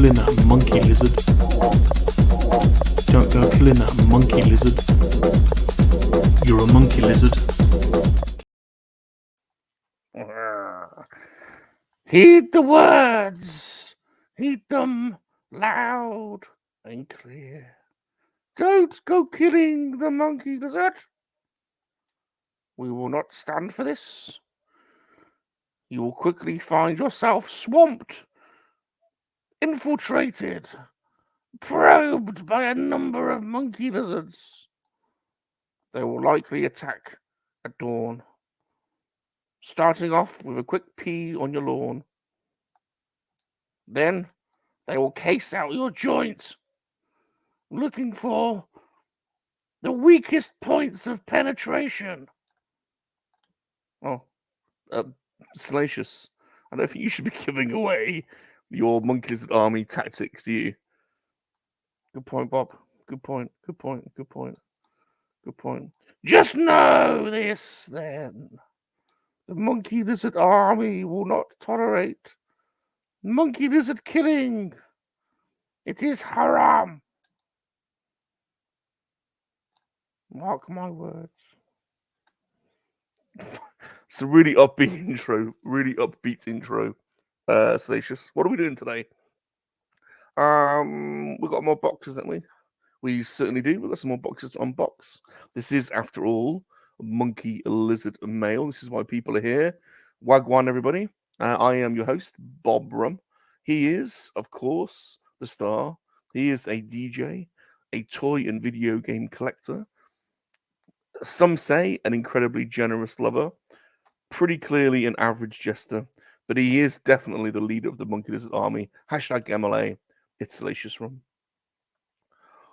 killing that monkey lizard. Don't go killing that monkey lizard. You're a monkey lizard. Heed the words. Heed them loud and clear. Don't go killing the monkey lizard. We will not stand for this. You will quickly find yourself swamped, infiltrated, probed by a number of monkey lizards. They will likely attack at dawn, starting off with a quick pee on your lawn. Then they will case out your joint, looking for the weakest points of penetration. Oh, Salacious, I don't think you should be giving away your monkey lizard army tactics, do you? Good point, Bob. Good point. Good point. Good point. Good point. Just know this, then. The monkey lizard army will not tolerate monkey lizard killing. It is haram. Mark my words. It's a really upbeat intro. Really upbeat intro. Salacious. What are we doing today? We've got more boxes, haven't we? We certainly do. We've got some more boxes to unbox. This is, after all, Monkey Lizard Mail. This is why people are here. Wagwan, everybody. I am your host, Bob Rum. He is, of course, the star. He is a DJ, a toy and video game collector. Some say an incredibly generous lover. Pretty clearly an average jester. But he is definitely the leader of the Monkey Lizard Army. Hashtag MLA. It's SalaciousRum.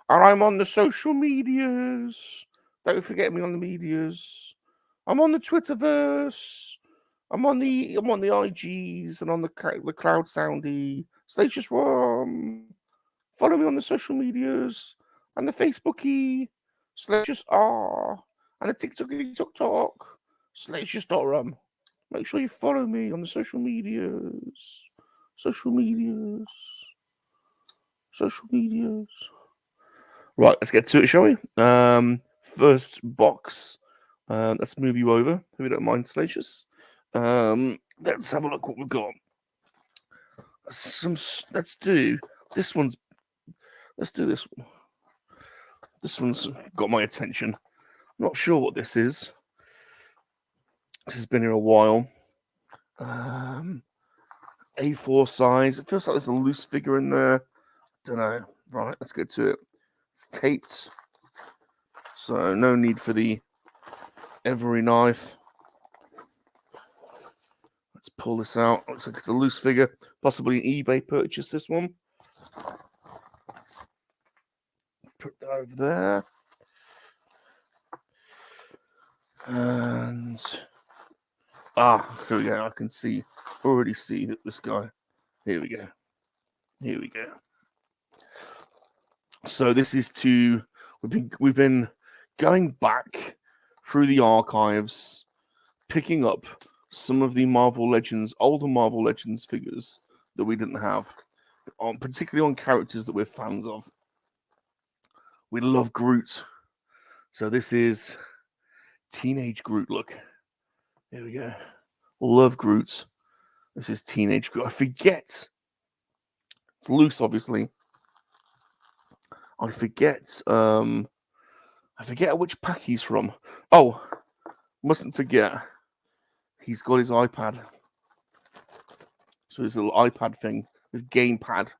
And I'm on the social medias. Don't forget me on the medias. I'm on the Twitterverse. I'm on the IGs and on the Cloud Soundy. SalaciousRum. Follow me on the social medias and the Facebooky. SalaciousR. And the TikTok. Salacious.rum. Make sure you follow me on the social medias. Social medias. Right, let's get to it, shall we? First box. Let's move you over, if you don't mind, Salacious. Let's have a look what we've got. Let's do this one's. Let's do this one. This one's got my attention. I'm not sure what this is. This has been here a while. A4 size. It feels like there's a loose figure in there. Don't know. Right, let's get to it. It's taped, so no need for the every knife. Let's pull this out. Looks like it's a loose figure. Possibly an eBay purchase, this one. Put that over there. And here we go. I can already see that this guy. Here we go. So this is we've been going back through the archives, picking up some of the older Marvel Legends figures that we didn't have, particularly on characters that we're fans of. We love Groot. So this is Teenage Groot. Look. Here we go. Love Groot. This is Teenage Groot. I forget. It's loose, obviously. I forget which pack he's from. Oh, mustn't forget. He's got his iPad. So his little iPad thing, his gamepad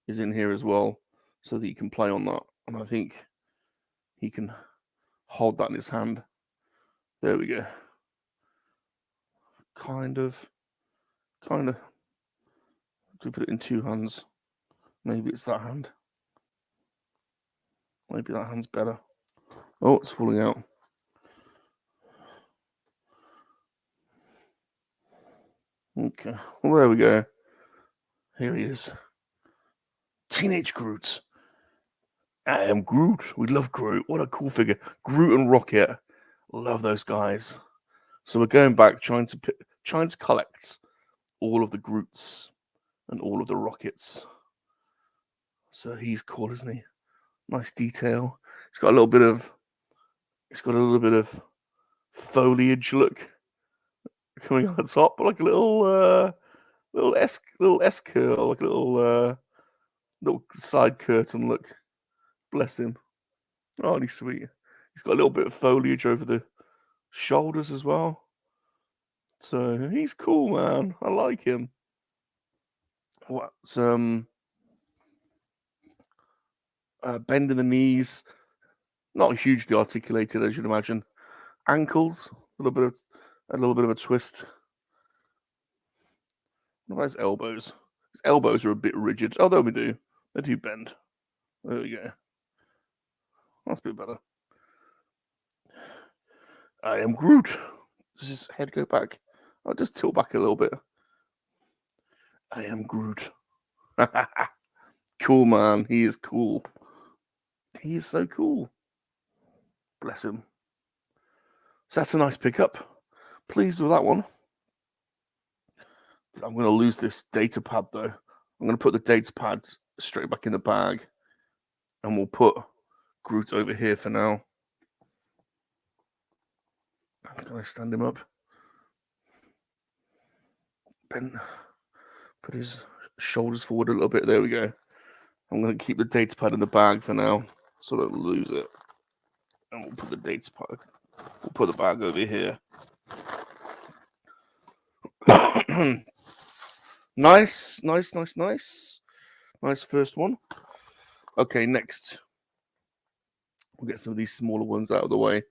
is in here as well, so that he can play on that. And I think he can hold that in his hand. There we go. Kind of. Do we put it in two hands? Maybe it's that hand. Maybe that hand's better. Oh, it's falling out. Okay, well, there we go. Here he is. Teenage Groot. I am Groot. We love Groot. What a cool figure. Groot and Rocket. Love those guys. So we're going back, trying to collect all of the Groots and all of the Rockets. So he's cool, isn't he? Nice detail. It's got a little bit of foliage look coming on the top, like a little S curl, like a little side curtain look. Bless him. Oh, he's sweet. He's got a little bit of foliage over the shoulders as well. So he's cool, man. I like him. What's bending the knees, not hugely articulated as you'd imagine. Ankles, a little bit of a twist. What about his elbows? His elbows are a bit rigid. Oh, they do bend. There we go. That's a bit better. I am Groot. Does his head go back? I'll just tilt back a little bit. I am Groot. Cool, man. He is cool. He is so cool. Bless him. So that's a nice pickup. Pleased with that one. I'm going to lose this data pad, though. I'm going to put the data pad straight back in the bag. And we'll put Groot over here for now. Can I stand him up? Put his shoulders forward a little bit. There we go. I'm going to keep the data pad in the bag for now, so I don't lose it. And we'll put the data pad. We'll put the bag over here. Nice. Nice first one. Okay, next. We'll get some of these smaller ones out of the way.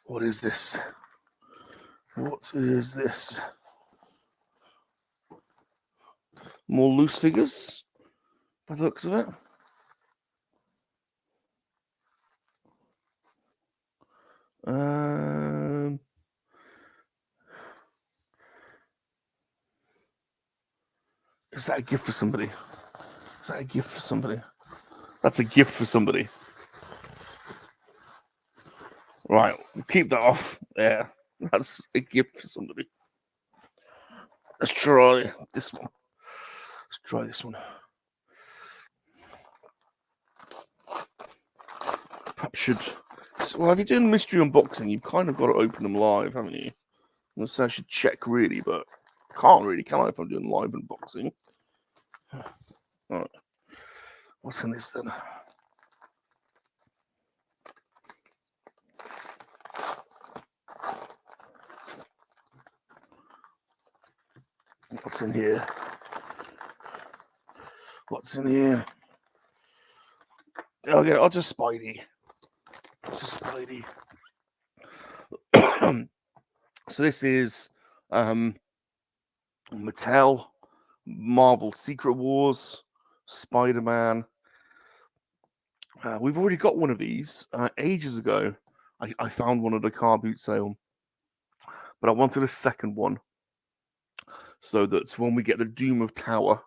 What is this? More loose figures, by the looks of it. Is that a gift for somebody? That's a gift for somebody. Right, we'll keep that off. Yeah, that's a gift for somebody. Let's try this one. Perhaps should. Well, if you're doing mystery unboxing, you've kind of got to open them live, haven't you? I'm gonna say I should check really, but can't really, can I, if I'm doing live unboxing? All right. What's in this then? What's in here? Okay, I'll just Spidey. So this is Mattel, Marvel Secret Wars, Spider-Man. We've already got one of these ages ago. I found one at a car boot sale, but I wanted a second one so that when we get the Doom of Tower,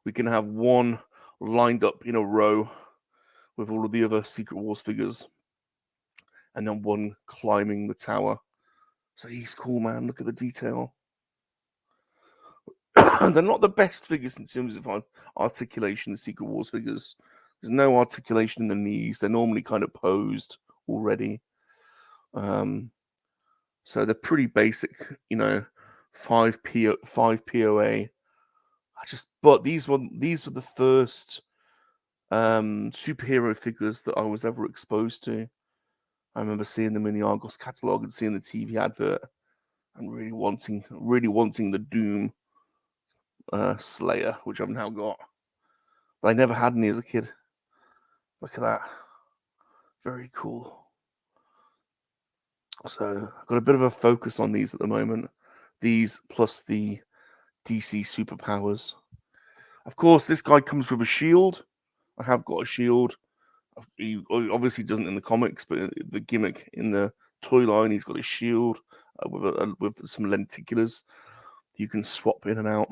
we can have one lined up in a row with all of the other Secret Wars figures, and then one climbing the tower. So he's cool, man. Look at the detail. They're not the best figures in terms of articulation, the Secret Wars figures. There's no articulation in the knees. They're normally kind of posed already. So they're pretty basic, 5 POA. But these were the first superhero figures that I was ever exposed to. I remember seeing them in the Argos catalog and seeing the TV advert, and really wanting the Doom Slayer, which I've now got. But I never had any as a kid. Look at that. Very cool. So I've got a bit of a focus on these at the moment. These plus the DC superpowers. Of course, this guy comes with a shield. I have got a shield. He obviously doesn't in the comics, but the gimmick in the toy line, he's got a shield with some lenticulars you can swap in and out.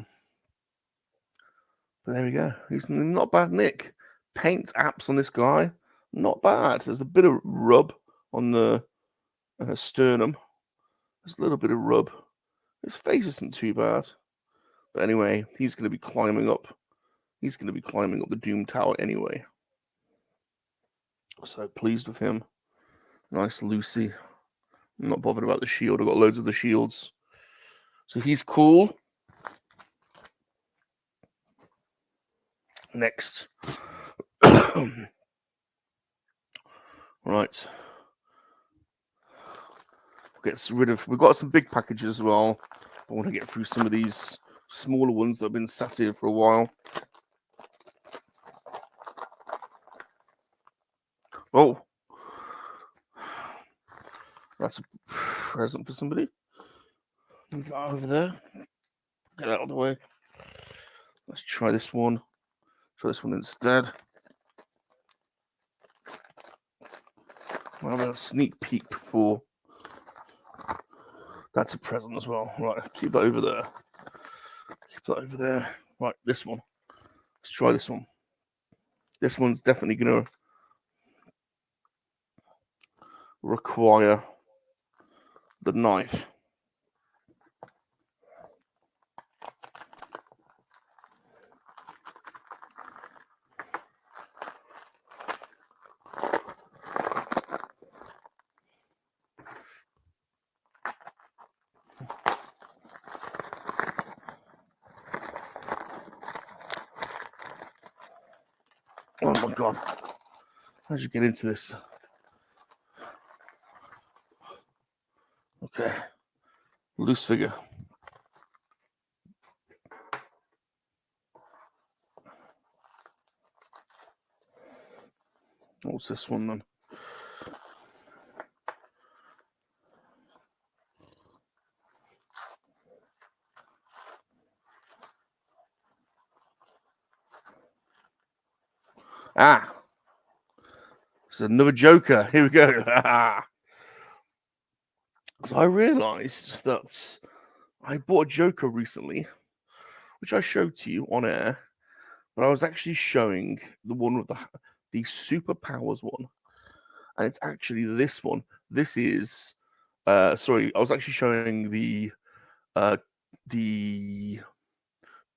But there we go. He's not bad nick. Paint apps on this guy, not bad. There's a bit of rub on the sternum. There's a little bit of rub. His face isn't too bad. But anyway, he's going to be climbing up. He's going to be climbing up the Doom Tower anyway. So pleased with him. Nice Lucy. I'm not bothered about the shield. I've got loads of the shields. So he's cool. Next. Right. Get rid of. We've got some big packages as well. I want to get through some of these smaller ones that have been sat here for a while. Oh, that's a present for somebody. Move that over there. Get out of the way. Let's try this one. Try this one instead. I'll have a sneak peek before. That's a present as well. Right, keep that over there. Keep that over there. Right, this one. Let's try this one. This one's definitely going to require the knife. Oh my god. How'd you get into this? Okay. Loose figure. What's this one then? Ah! It's another Joker. Here we go. So I realised that I bought a Joker recently, which I showed to you on air, but I was actually showing the one with the superpowers one, and it's actually this one. This is sorry, I was actually showing the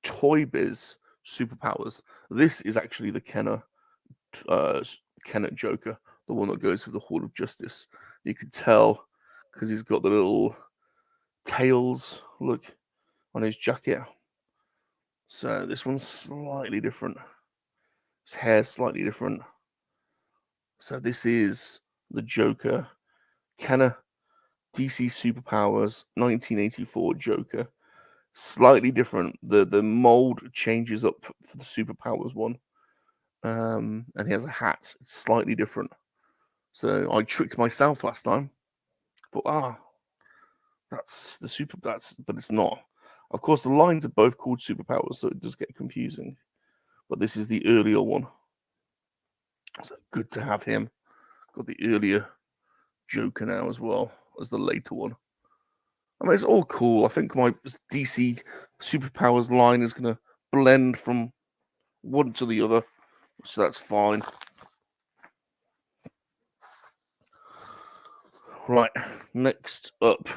Toy Biz superpowers. This is actually the Kenner Joker, the one that goes with the Hall of Justice. You could tell because he's got the little tails look on his jacket. So this one's slightly different. His hair's slightly different. So this is the Joker, Kenner DC Superpowers 1984 Joker. Slightly different. The mold changes up for the Superpowers one. And he has a hat. It's slightly different. So I tricked myself last time. But that's the super. But it's not. Of course, the lines are both called superpowers, so it does get confusing. But this is the earlier one. So good to have him. Got the earlier Joker now as well as the later one. I mean, it's all cool. I think my DC superpowers line is going to blend from one to the other, so that's fine. Right, next up,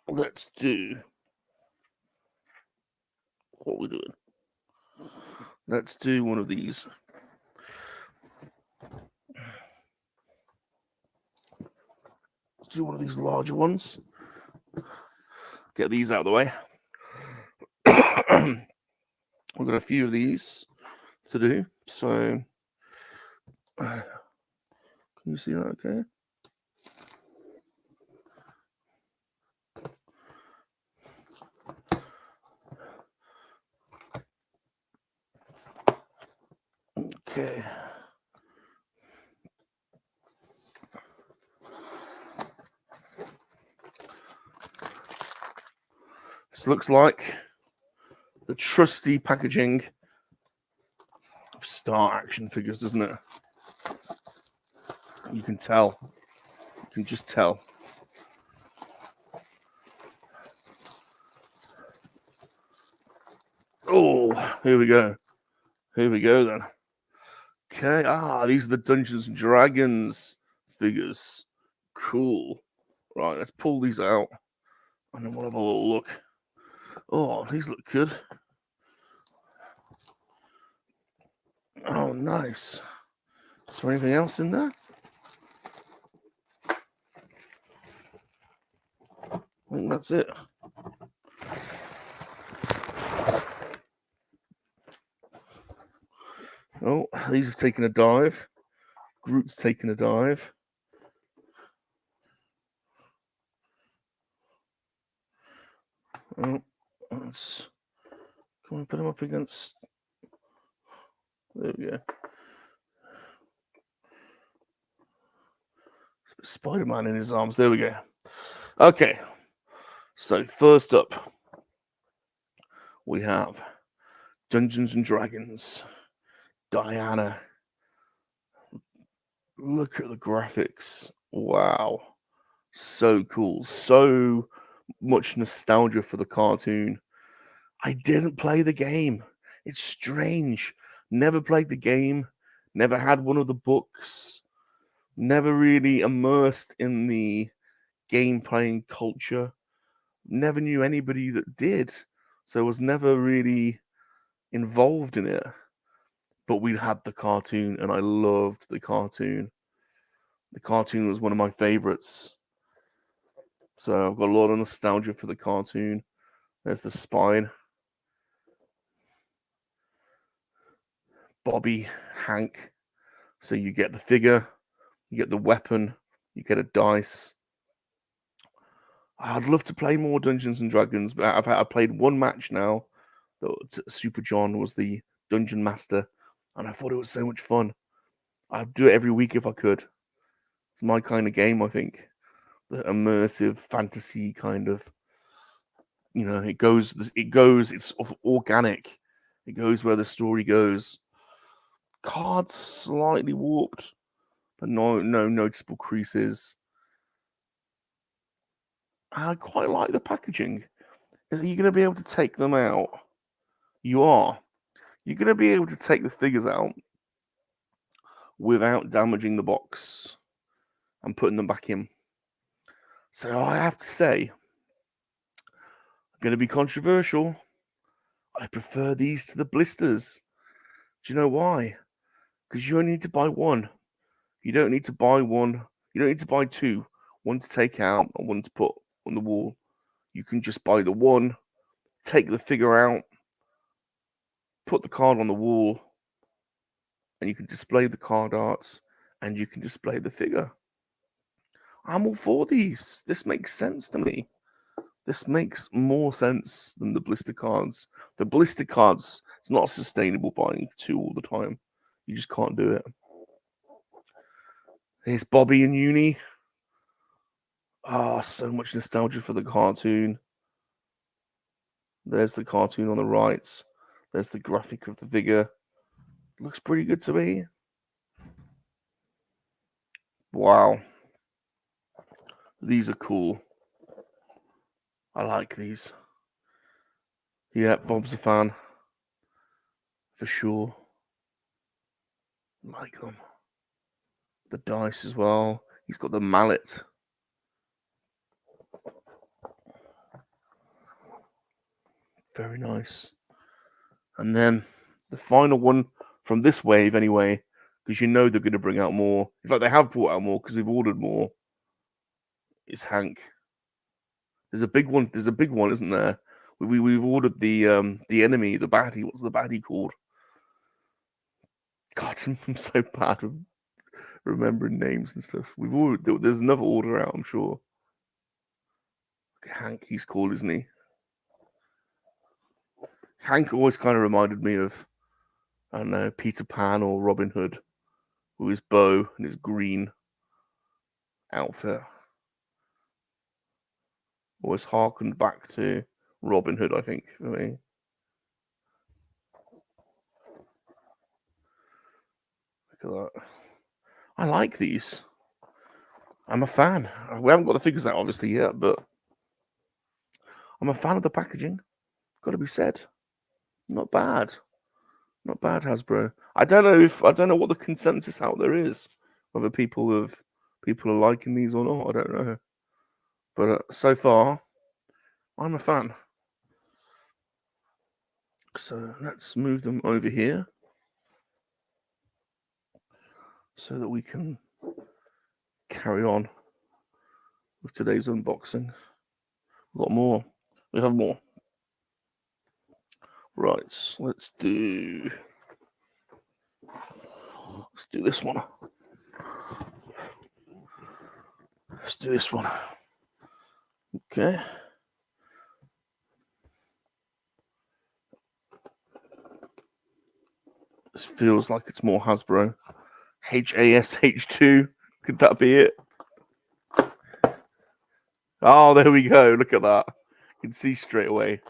let's do what we're doing. Let's do one of these. Let's do one of these larger ones. Get these out of the way. We've got a few of these to do. So, can you see that okay? Okay. This looks like the trusty packaging of Star action figures, doesn't it? You can tell. You can just tell. Oh, here we go. Here we go then. Okay, these are the Dungeons and Dragons figures. Cool. Right, let's pull these out, and then we'll have a little look. Oh, these look good. Oh, nice. Is there anything else in there? I think that's it. Oh, these have taken a dive. Groot's taken a dive. Oh, let's come on, put him up against. There we go. Spider-Man in his arms. There we go. Okay. So first up, we have Dungeons and Dragons. Diana. Look at the graphics. Wow. So cool. So much nostalgia for the cartoon. I didn't play the game. It's strange. Never played the game. Never had one of the books. Never really immersed in the game playing culture. Never knew anybody that did. So I was never really involved in it. But we had the cartoon, and I loved the cartoon. The cartoon was one of my favorites. So I've got a lot of nostalgia for the cartoon. There's the spine. Bobby, Hank. So you get the figure, you get the weapon, you get a dice. I'd love to play more Dungeons and Dragons, but I've played one match now. Super John was the dungeon master, and I thought it was so much fun. I'd do it every week if I could. It's my kind of game, I think. The immersive fantasy kind of, it's organic. It goes where the story goes. Cards slightly warped, but no noticeable creases. I quite like the packaging. Are you going to be able to take them out? You are. You're going to be able to take the figures out without damaging the box and putting them back in. So I have to say, I'm going to be controversial. I prefer these to the blisters. Do you know why? Because you only need to buy one. You don't need to buy one. You don't need to buy two. One to take out and one to put on the wall. You can just buy the one, take the figure out, put the card on the wall, and you can display the card arts, and you can display the figure. I'm all for these. This makes sense to me. This makes more sense than the blister cards. The blister cards, it's not sustainable buying two all the time. You just can't do it. Here's Bobby and Uni. So much nostalgia for the cartoon. There's the cartoon on the right. There's the graphic of the figure. Looks pretty good to me. Wow. These are cool. I like these. Yeah, Bob's a fan. For sure. Like them. The dice as well. He's got the mallet. Very nice. And then the final one from this wave, anyway, because you know they're going to bring out more. In fact, they have brought out more because they've ordered more. Is Hank. There's a big one. There's a big one, isn't there? We've ordered the enemy, the baddie. What's the baddie called? God, I'm so bad with remembering names and stuff. We've ordered. There's another order out, I'm sure. Hank, he's called, isn't he? Hank always kind of reminded me of, I don't know, Peter Pan or Robin Hood, with his bow and his green outfit. Always harkened back to Robin Hood, I think, for me. Look at that. I like these. I'm a fan. We haven't got the figures out, obviously, yet, but I'm a fan of the packaging. Got to be said. Not bad. Not bad, Hasbro. I don't know what the consensus out there is. Whether people are liking these or not, I don't know. But so far, I'm a fan. So let's move them over here so that we can carry on with today's unboxing. We've got more. We have more. Right, let's do this one. Let's do this one. Okay. This feels like it's more Hasbro. HASH2. Could that be it? Oh, there we go. Look at that. You can see straight away.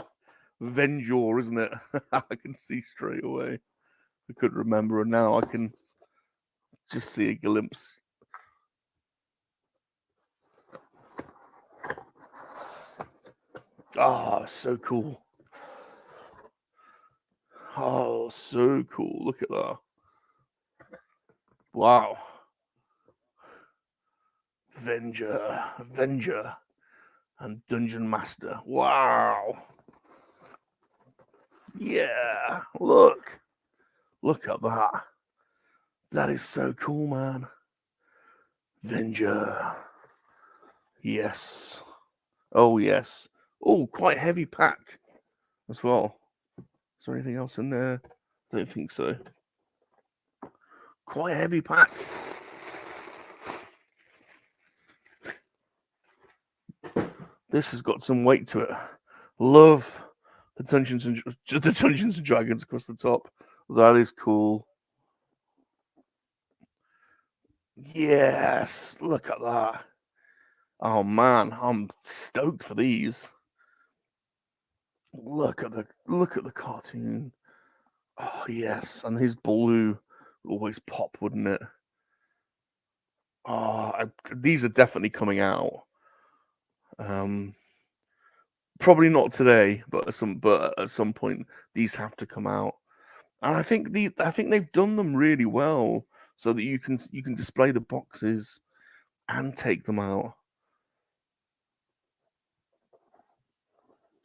Venjor, isn't it? I can see straight away. I couldn't remember, and now I can just see a glimpse. Ah, oh, so cool. Oh, so cool. Look at that. Wow. Venger, and Dungeon Master. Wow. Yeah. Look at that. That is so cool, man. Venger. Yes. Oh, yes. Oh, quite heavy pack as well. Is there anything else in there? I don't think so. Quite a heavy pack. This has got some weight to it. Love the Dungeons and Dragons across the top. That is cool. Yes, look at that. Oh man, I'm stoked for these. Look at the cartoon. Oh yes, and his blue would always pop, wouldn't it? Oh, these are definitely coming out. Probably not today, but at some point these have to come out. And I think they've done them really well so that you can display the boxes and take them out.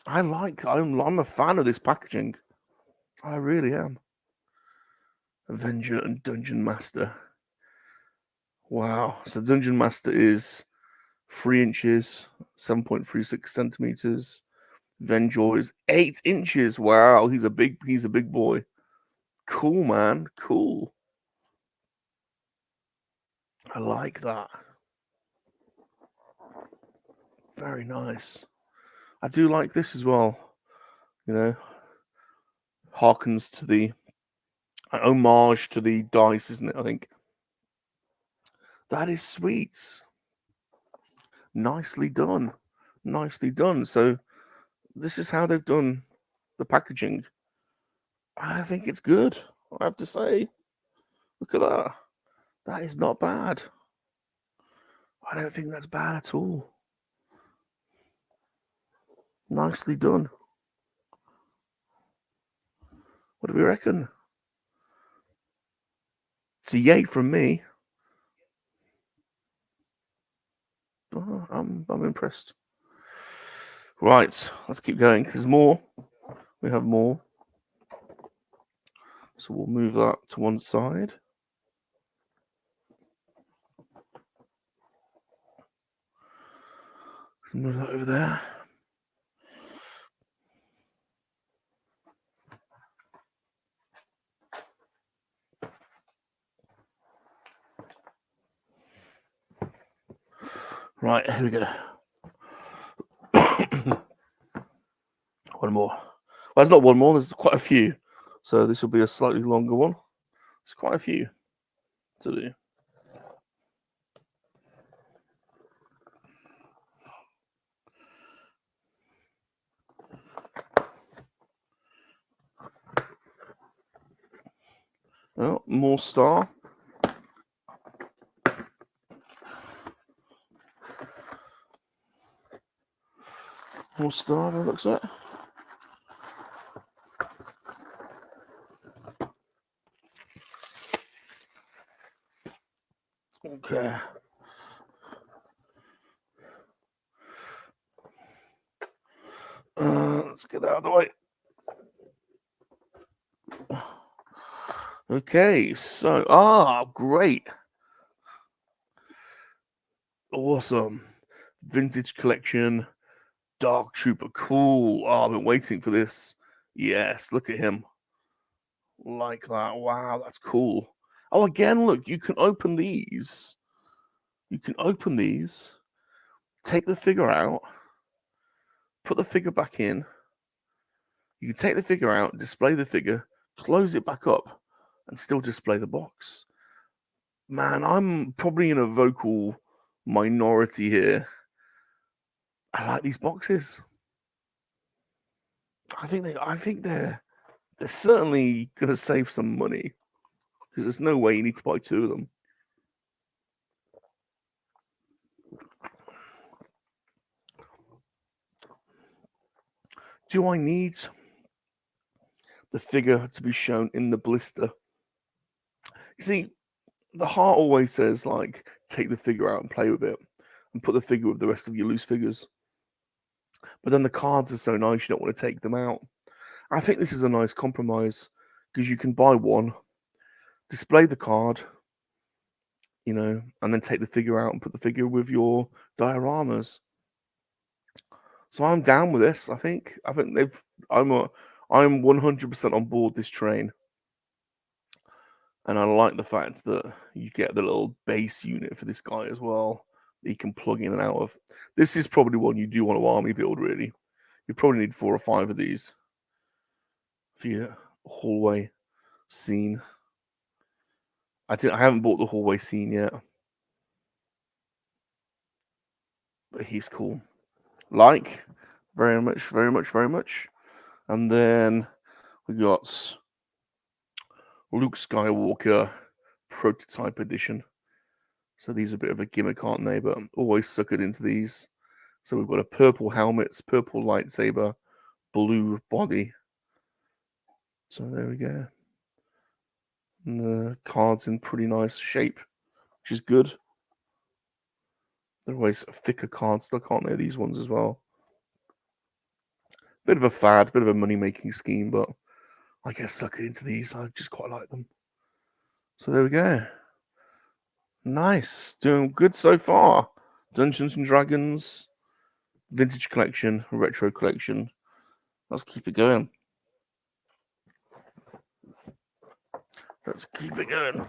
I'm a fan of this packaging. I really am. Avenger and Dungeon Master. Wow. So Dungeon Master is 3 inches, 7.36 centimeters. Venjor is 8 inches. Wow, he's a big boy. Cool, man. Cool. I like that. Very nice. I do like this as well. You know, harkens to the homage to the dice, isn't it? I think that is sweet. Nicely done. Nicely done. So this is how they've done the packaging. I think it's good. I have to say. Look at that. That is not bad. I don't think that's bad at all. Nicely done. What do we reckon? It's a yay from me. Oh, I'm impressed. Right, let's keep going. There's more. We have more. So we'll move that to one side. Move that over there. Right, here we go. One more. Well, there's not one more. There's quite a few. So this will be a slightly longer one. There's quite a few to do. Well, more star. More star, that looks like. Okay. let's get that out of the way. Okay, so great. Awesome. Vintage collection. Dark Trooper. Cool. Oh, I've been waiting for this. Yes, look at him. Like that. Wow, that's cool. Oh, again, look, you can open these. You can open these, take the figure out, put the figure back in. You can take the figure out, display the figure, close it back up, and still display the box. Man, I'm probably in a vocal minority here. I like these boxes. I think they're certainly gonna save some money, because there's no way you need to buy two of them. Do I need the figure to be shown in the blister? You see, the heart always says, like, take the figure out and play with it, and put the figure with the rest of your loose figures. But then the cards are so nice, you don't want to take them out. I think this is a nice compromise, because you can buy one, display the card, and then take the figure out and put the figure with your dioramas. So I'm down with this. I think I'm 100% on board this train. And I like the fact that you get the little base unit for this guy as well that you can plug in and out of. This is probably one you do want to army build, really. You probably need 4 or 5 of these for your hallway scene. I haven't bought the hallway scene yet. But he's cool. Like, very much, very much, very much. And then we got Luke Skywalker Prototype Edition. So these are a bit of a gimmick, aren't they? But I'm always suckered into these. So we've got a purple helmet, purple lightsaber, blue body. So there we go. And the card's in pretty nice shape, which is good. They're always thicker cards, though, aren't they? These ones as well. Bit of a fad, bit of a money-making scheme, but I get suckered into these. I just quite like them. So there we go. Nice. Doing good so far. Dungeons and Dragons, Vintage Collection, Retro Collection. Let's keep it going. Let's keep it going.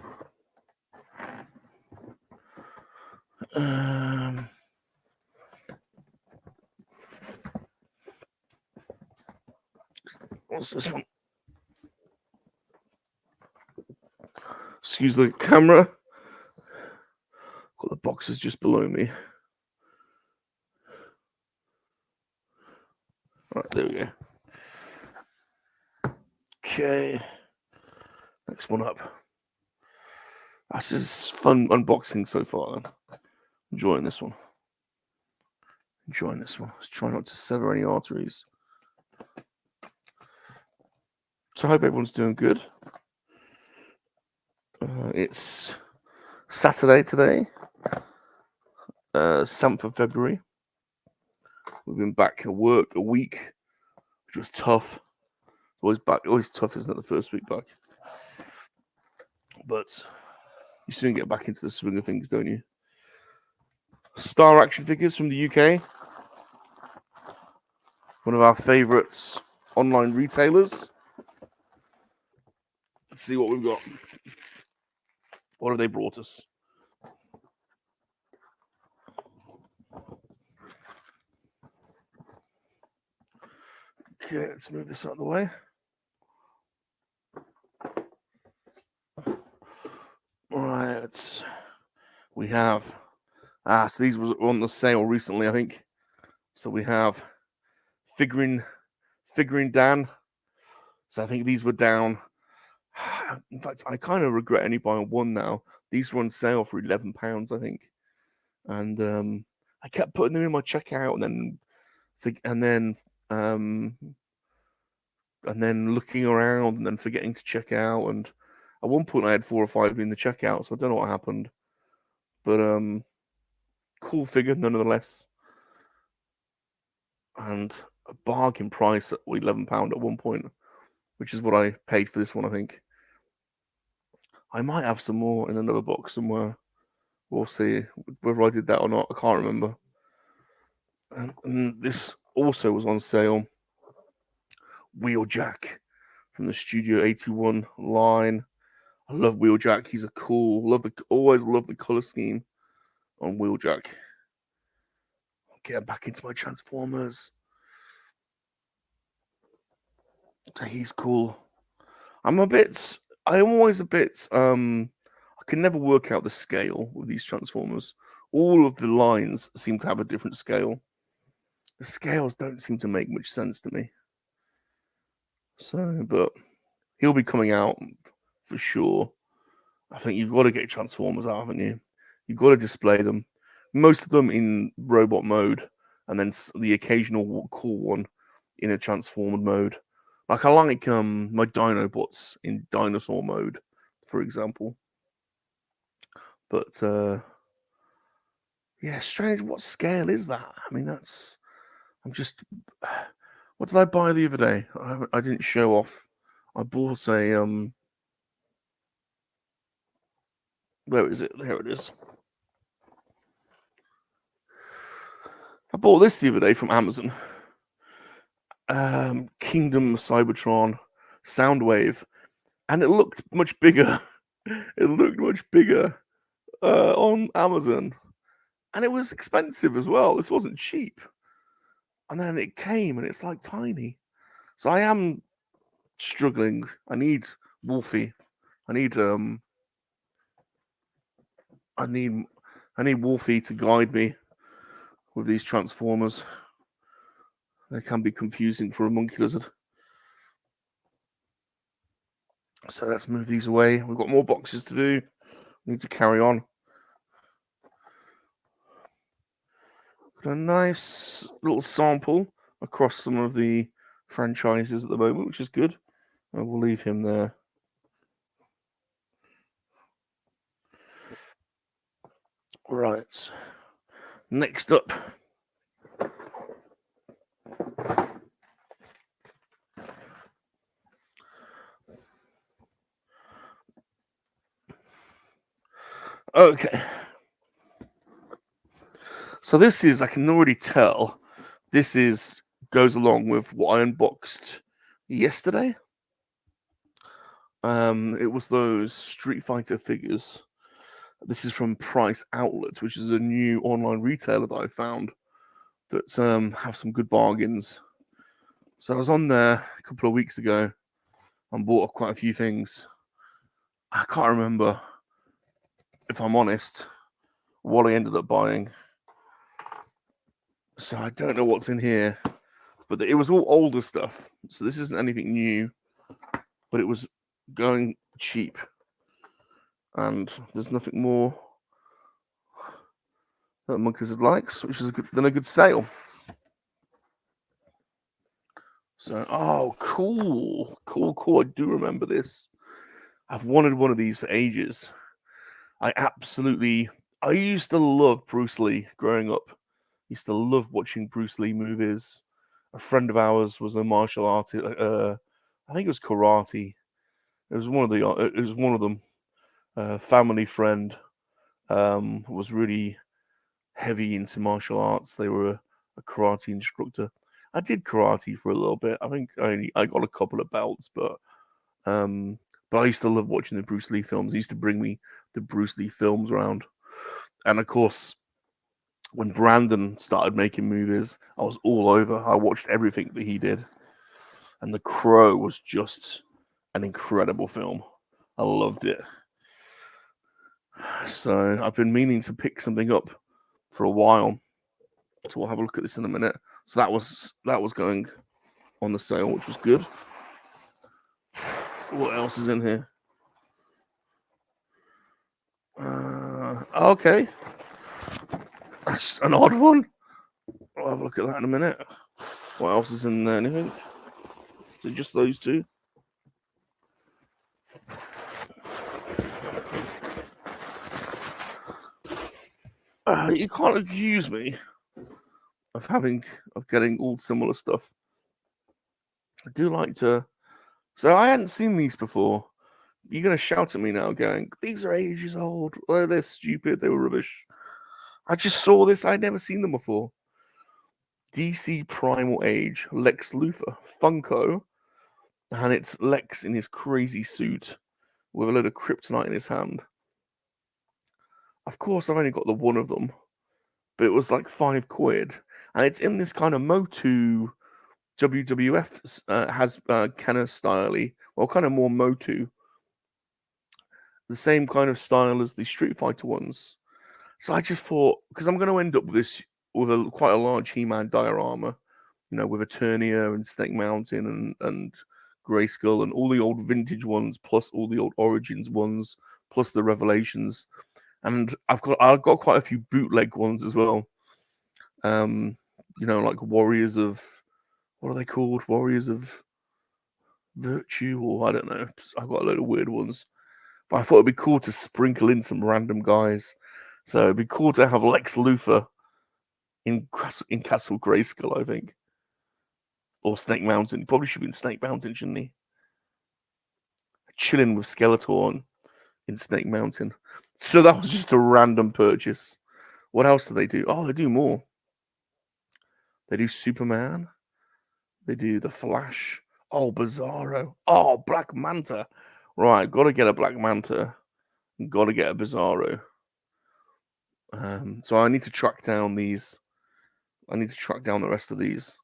What's this one? Excuse the camera. Got the boxes just below me. All right, there we go. Okay. Next one up. This is fun unboxing so far. Enjoying this one. Let's try not to sever any arteries. So I hope everyone's doing good. It's Saturday today, 7th of February. We've been back at work a week, which was tough. Always tough, isn't it, the first week back? But you soon get back into the swing of things, don't you? Star Action Figures from the UK. One of our favourites online retailers. Let's see what we've got. What have they brought us? Okay, let's move this out of the way. All right. We have... so these were on the sale recently, I think. So we have Figuring Dan. So I think these were down. In fact, I kind of regret only buying one now. These were on sale for £11, I think. And I kept putting them in my checkout and then looking around and then forgetting to check out. And at one point I had 4 or 5 in the checkout, so I don't know what happened. But cool figure nonetheless. And a bargain price at £11 at one point, which is what I paid for this one, I think. I might have some more in another box somewhere. We'll see whether I did that or not. I can't remember. And this also was on sale. Wheeljack from the Studio 81 line. I love Wheeljack. He's a cool. Always love the color scheme on Wheeljack. Getting back into my Transformers. He's cool. I'm always a bit. I can never work out the scale with these Transformers. All of the lines seem to have a different scale. The scales don't seem to make much sense to me. So, but he'll be coming out for sure. I think you've got to get Transformers out, haven't you? You've got to display them. Most of them in robot mode, and then the occasional cool one in a transformed mode. Like I like my Dinobots in dinosaur mode, for example. But yeah, strange. What scale is that? I mean, I'm just. What did I buy the other day? I didn't show off. I bought a Where is it? There it is. I bought this the other day from Amazon. Kingdom Cybertron Soundwave, and it looked much bigger. It looked much bigger on Amazon, and it was expensive as well. This wasn't cheap. And then it came, and it's like tiny. So I am struggling. I need Wolfie. I need Wolfie to guide me with these Transformers. They can be confusing for a monkey lizard. So let's move these away. We've got more boxes to do. We need to carry on. Got a nice little sample across some of the franchises at the moment, which is good. And we'll leave him there. Right. Next up. Okay. So this is, I can already tell, goes along with what I unboxed yesterday. It was those Street Fighter figures. This is from Price Outlet, which is a new online retailer that I found that have some good bargains. So I was on there a couple of weeks ago and bought quite a few things. I can't remember, if I'm honest, what I ended up buying. So I don't know what's in here, but it was all older stuff. So this isn't anything new, but it was going cheap. And there's nothing more that monkeylizard likes, which is than a good sale. So, oh, cool. I do remember this. I've wanted one of these for ages. I used to love Bruce Lee growing up. Used to love watching Bruce Lee movies. A friend of ours was a martial artist. I think it was karate. It was one of them. Family friend was really heavy into martial arts. They were a karate instructor. I did karate for a little bit. I think I got a couple of belts, but I used to love watching the Bruce Lee films. He used to bring me the Bruce Lee films around. And of course, when Brandon started making movies, I was all over. I watched everything that he did. And The Crow was just an incredible film. I loved it. So I've been meaning to pick something up for a while. So we'll have a look at this in a minute. So that was going on the sale, which was good. What else is in here? Okay. That's an odd one. I'll have a look at that in a minute. What else is in there? Anything? Is it just those two? You can't accuse me of getting all similar stuff I do like to. So I hadn't seen these before. You're gonna shout at me now, going, "These are ages old. Oh, they're stupid. They were rubbish." I just saw this. I'd never seen them before. DC Primal Age, Lex Luthor, Funko, and it's Lex in his crazy suit with a load of kryptonite in his hand. Of course, I've only got the one of them, but it was like £5, and it's in this kind of Motu WWF has kind of style-y, well, kind of more Motu, the same kind of style as the Street Fighter ones. So I just thought, because I'm going to end up with this with quite a large He-Man diorama, with Eternia and Snake Mountain and Grayskull and all the old vintage ones, plus all the old Origins ones, plus the Revelations, and I've got quite a few bootleg ones as well. Like Warriors of, what are they called? Warriors of Virtue, or I don't know. I've got a load of weird ones, but I thought it'd be cool to sprinkle in some random guys. So it'd be cool to have Lex Luthor in Castle Grayskull, I think. Or Snake Mountain. He probably should be in Snake Mountain, shouldn't he? Chilling with Skeletor in Snake Mountain. So that was just a random purchase. What else do they do? Oh, they do more. They do Superman. They do the Flash. Oh, Bizarro. Oh, Black Manta. Right, got to get a Black Manta. Got to get a Bizarro. So I need to track down these. I need to track down the rest of these.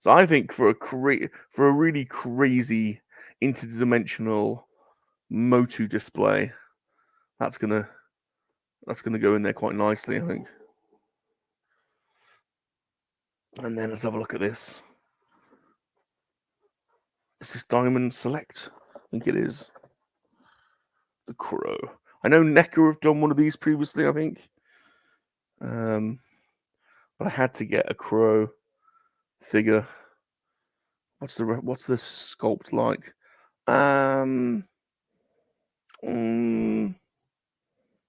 So I think for a really crazy interdimensional Motu display, that's gonna go in there quite nicely, I think. And then let's have a look at this. Is this Diamond Select? I think it is. The Crow. I know NECA have done one of these previously, I think. But I had to get a Crow figure. What's the sculpt like?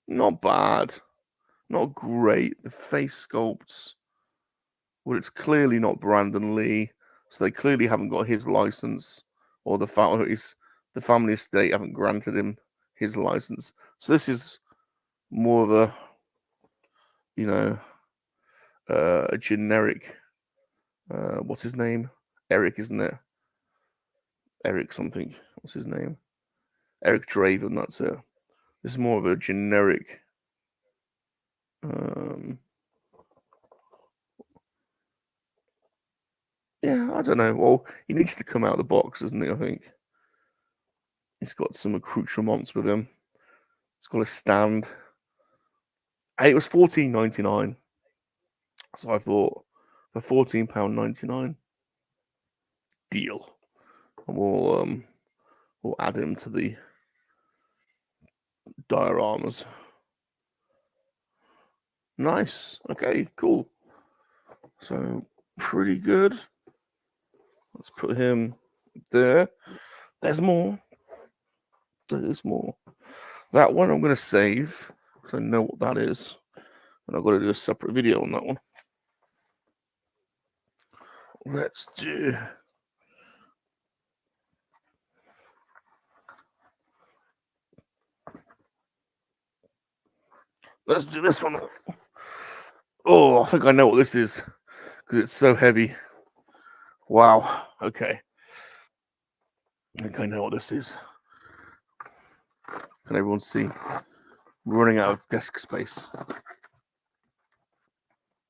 Not bad. Not great. The face sculpts. Well, it's clearly not Brandon Lee, so they clearly haven't got his license, or the family estate haven't granted him his license. So this is more of a generic. What's his name? Eric, isn't it? Eric something. What's his name? Eric Draven. That's it. This is more of a generic. Yeah, I don't know. Well, he needs to come out of the box, doesn't he? I think he's got some accoutrements with him. It's got a stand. Hey, it was £14.99, so I thought for £14.99, deal. And we'll add him to the dioramas. Nice. Okay, cool. So pretty good. Let's put him there. There's more. There's more. That one I'm going to save because I know what that is. And I've got to do a separate video on that one. Let's do... Let's do this one. Oh, I think I know what this is because it's so heavy. Wow. Okay. I think I know what this is. Can everyone see? We're running out of desk space.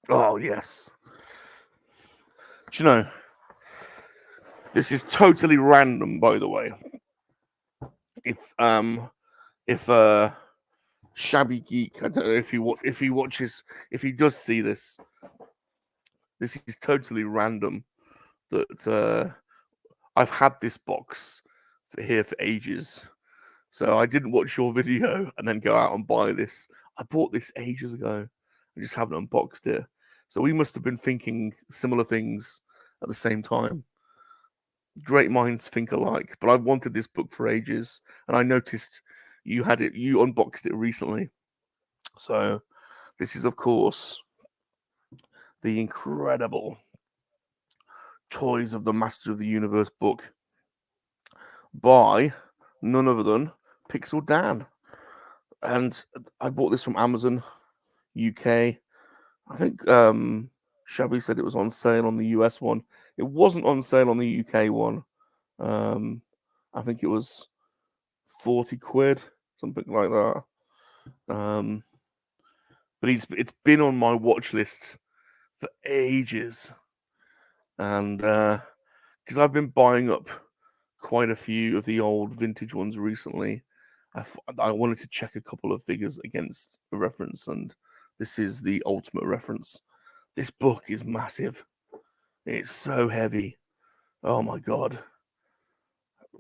Oh, yes. Do you know, this is totally random, by the way. If Shabby Geek, I don't know if he watches, if he does see this, this is totally random. That I've had this box here for ages, so I didn't watch your video and then go out and buy this. I bought this ages ago. I just haven't unboxed it. So we must have been thinking similar things at the same time. Great minds think alike. But I've wanted this book for ages, and I noticed you had it. You unboxed it recently. So this is, of course, the incredible Toys of the Master of the Universe book by none other than Pixel Dan. And I bought this from Amazon UK. I think Shabby said it was on sale on the US one. It wasn't on sale on the UK one. I think it was 40 quid, something like that. But it's been on my watch list for ages. And because I've been buying up quite a few of the old vintage ones recently, I wanted to check a couple of figures against a reference, and this is the ultimate reference. This book is massive. It's so heavy. Oh my god.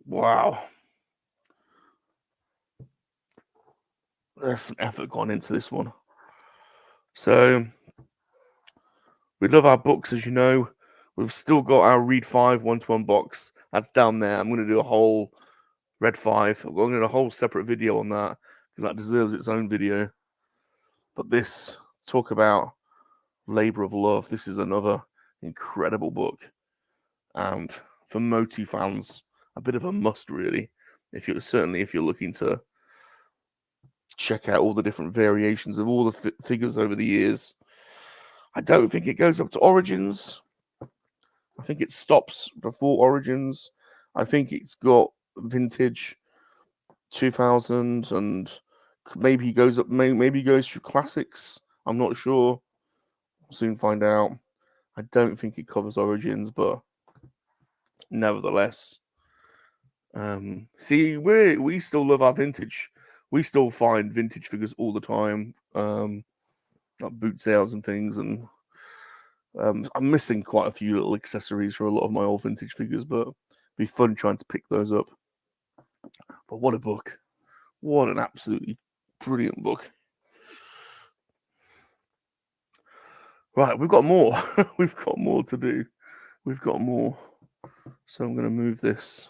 Wow. There's some effort gone into this one. So, we love our books, as you know. We've still got our Read 5 1-to-1 box. That's down there. I'm going to do a whole Red 5. I'm going to do a whole separate video on that because that deserves its own video. But this, talk about labor of love. This is another incredible book. And for Moti fans, a bit of a must, really. If you're looking to check out all the different variations of all the figures over the years. I don't think it goes up to Origins. I think it stops before Origins. I think it's got Vintage 2000 and maybe he goes up. Maybe he goes through Classics. I'm not sure. We'll soon find out. I don't think it covers Origins, but nevertheless, see, we still love our vintage. We still find vintage figures all the time, like boot sales and things, and I'm missing quite a few little accessories for a lot of my old vintage figures, but it'd be fun trying to pick those up. But what a book. What an absolutely brilliant book. Right, we've got more. We've got more to do. We've got more. So I'm going to move this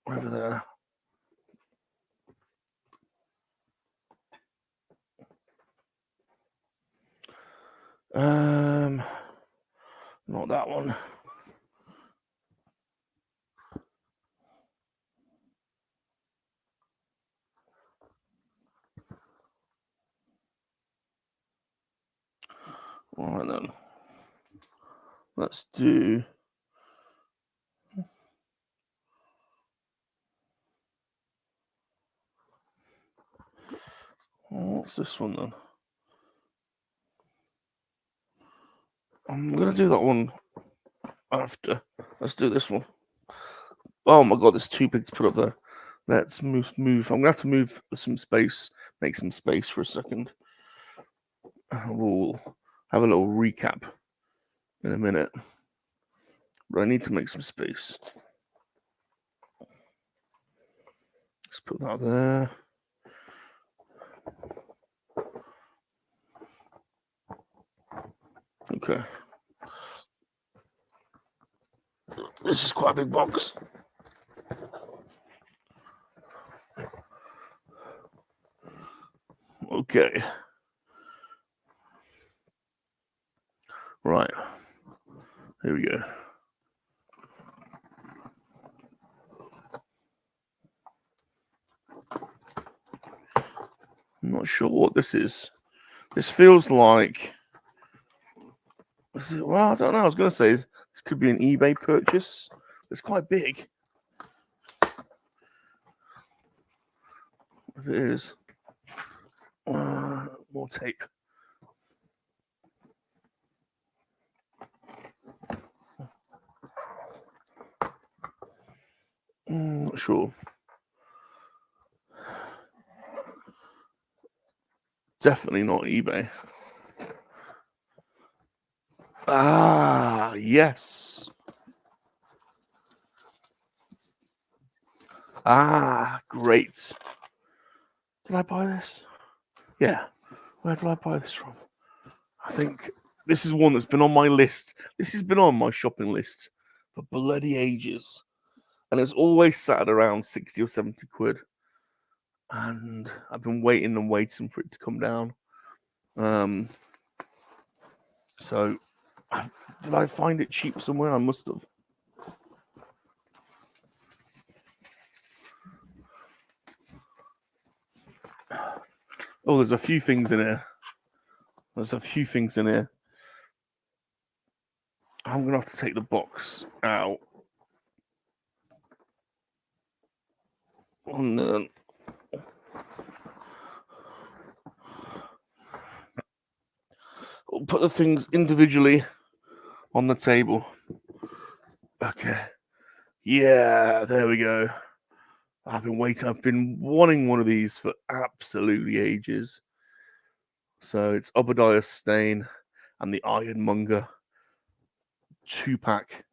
over there. Not that one. All right then. Let's do. What's this one then? I'm gonna do that one after. Let's do this one. Oh my god, there's too big to put up there. Let's move. I'm gonna have to move some space. Make some space for a second. We'll have a little recap in a minute. But I need to make some space. Let's put that there. Okay. This is quite a big box. Okay. Right. Here we go. I'm not sure what this is. This feels like. Well, I don't know. I was going to say this could be an eBay purchase. It's quite big. If it is. More tape. Not sure. Definitely not eBay. Ah, yes. Ah, great. Did I buy this? Yeah. Where did I buy this from? I think this is one that's been on my list. This has been on my shopping list for bloody ages. And it's always sat at around 60 or 70 quid. And I've been waiting and waiting for it to come down. So Did I find it cheap somewhere? I must have. Oh, there's a few things in here. I'm going to have to take the box out. And then we'll put the things individually on the table. Okay. Yeah, there we go. I've been wanting one of these for absolutely ages. So it's Obadiah Stane and the Ironmonger 2-pack.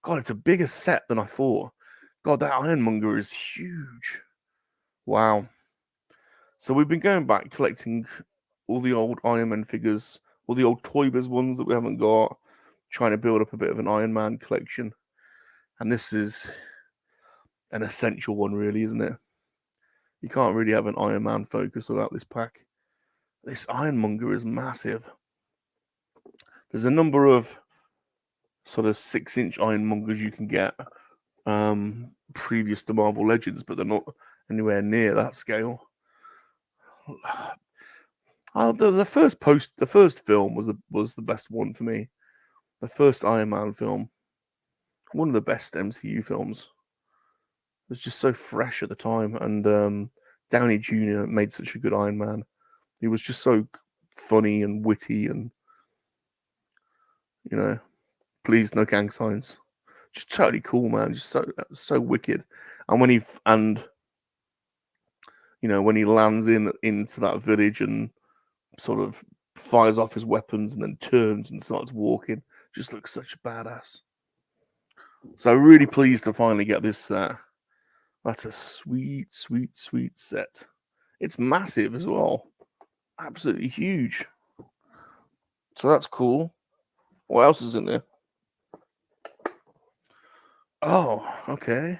God, it's a bigger set than I thought. God, that Ironmonger is huge. Wow. So we've been going back collecting all the old Iron Man figures, all the old Toy Biz ones that we haven't got, trying to build up a bit of an Iron Man collection. And this is an essential one, really, isn't it? You can't really have an Iron Man focus without this pack. This Ironmonger is massive. There's a number of sort of 6-inch Ironmongers you can get previous to Marvel Legends, but they're not anywhere near that scale. The first film was the best one for me. The first Iron Man film, one of the best MCU films. It was just so fresh at the time, and Downey Jr. made such a good Iron Man. He was just so funny and witty, and please no gang signs. Just totally cool, man. Just so wicked. And when he lands into that village and sort of fires off his weapons and then turns and starts walking, just looks such a badass. So really pleased to finally get this set. That's a sweet, sweet, sweet set. It's massive as well. Absolutely huge. So that's cool. What else is in there? Oh, okay.